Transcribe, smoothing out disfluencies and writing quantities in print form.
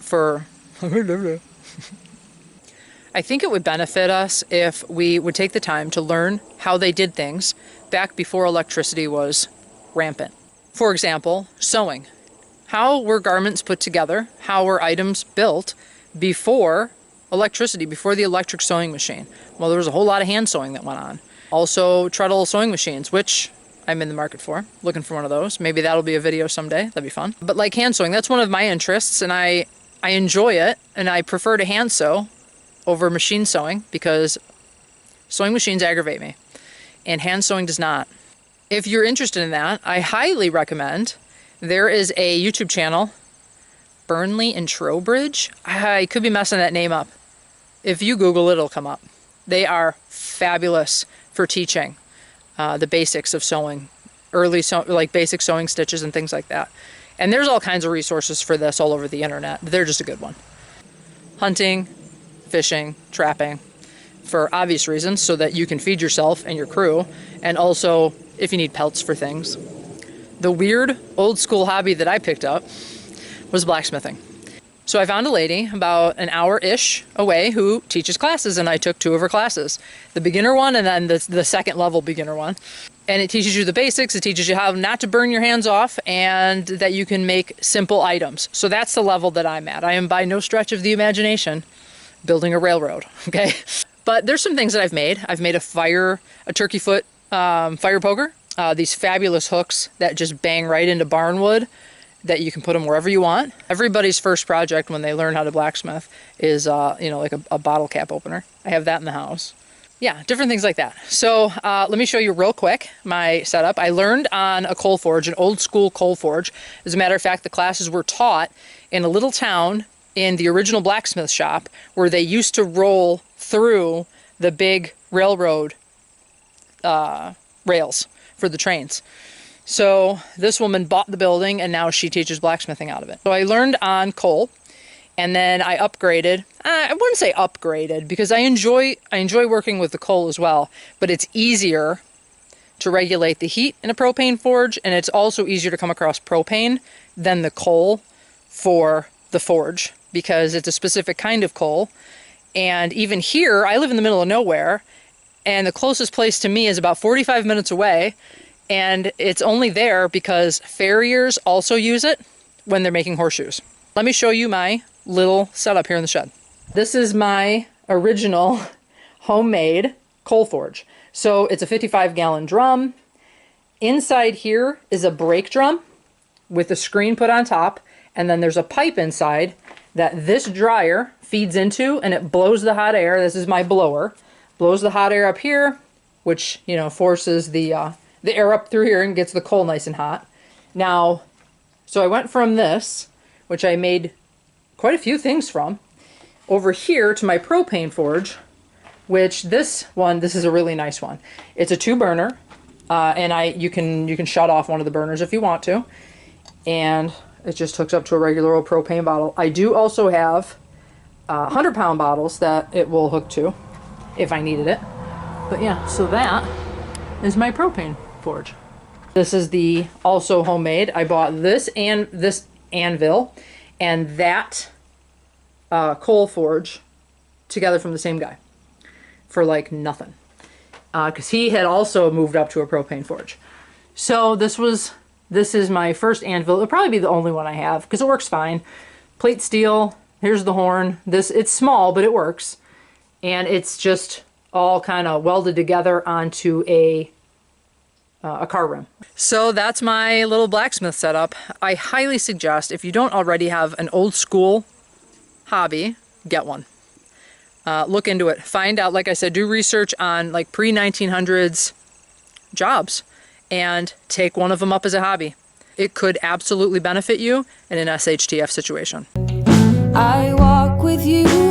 for... I think it would benefit us if we would take the time to learn how they did things back before electricity was rampant. For example, sewing. How were garments put together? How were items built before electricity, before the electric sewing machine? Well, there was a whole lot of hand sewing that went on. Also, treadle sewing machines, which I'm in the market for, looking for one of those. Maybe that'll be a video someday. That'd be fun. But like hand sewing, that's one of my interests, and I enjoy it, and I prefer to hand sew over machine sewing because sewing machines aggravate me, and hand sewing does not. If you're interested in that, I highly recommend, there is a YouTube channel, Burnley and Trowbridge. I could be messing that name up. If you Google it, it'll come up. They are fabulous for teaching the basics of sewing, like basic sewing stitches and things like that. And there's all kinds of resources for this all over the internet. They're just a good one. Hunting, fishing, trapping, for obvious reasons, so that you can feed yourself and your crew, and also if you need pelts for things. The weird old school hobby that I picked up was blacksmithing. So I found a lady about an hour-ish away who teaches classes, and I took 2 of her classes. The beginner one and then the second level beginner one. And it teaches you the basics, it teaches you how not to burn your hands off, and that you can make simple items. So that's the level that I'm at. I am by no stretch of the imagination building a railroad, okay? But there's some things that I've made. I've made a turkey foot fire poker. These fabulous hooks that just bang right into barn wood, that you can put them wherever you want. Everybody's first project when they learn how to blacksmith is, like a bottle cap opener. I have that in the house. Yeah, different things like that. So let me show you real quick my setup. I learned on a coal forge, an old school coal forge. As a matter of fact, the classes were taught in a little town in the original blacksmith shop where they used to roll through the big railroad rails for the trains. So this woman bought the building and now she teaches blacksmithing out of it. So I learned on coal, and then I upgraded. I wouldn't say upgraded because I enjoy working with the coal as well, but it's easier to regulate the heat in a propane forge, and it's also easier to come across propane than the coal for the forge because it's a specific kind of coal. And even here, I live in the middle of nowhere, and the closest place to me is about 45 minutes away. And it's only there because farriers also use it when they're making horseshoes. Let me show you my little setup here in the shed. This is my original homemade coal forge. So it's a 55-gallon drum. Inside here is a brake drum with a screen put on top. And then there's a pipe inside that this dryer feeds into, and it blows the hot air. This is my blower. Blows the hot air up here, which, forces the air up through here and gets the coal nice and hot. Now, so I went from this, which I made quite a few things from, over here to my propane forge, which this is a really nice one. It's a 2-burner, and you can shut off one of the burners if you want to, and it just hooks up to a regular old propane bottle. I do also have 100-pound bottles that it will hook to if I needed it. But yeah, so that is my propane forge. This is the also homemade. I bought this and this anvil and that coal forge together from the same guy for like nothing, because he had also moved up to a propane forge. So this is my first anvil. It'll probably be the only one I have because it works fine. Plate steel. Here's the horn. It's small, but it works, and it's just all kind of welded together onto a car rim. So that's my little blacksmith setup. I highly suggest, if you don't already have an old school hobby, get one. Look into it. Find out, like I said, do research on like pre-1900s jobs and take one of them up as a hobby. It could absolutely benefit you in an SHTF situation. I walk with you.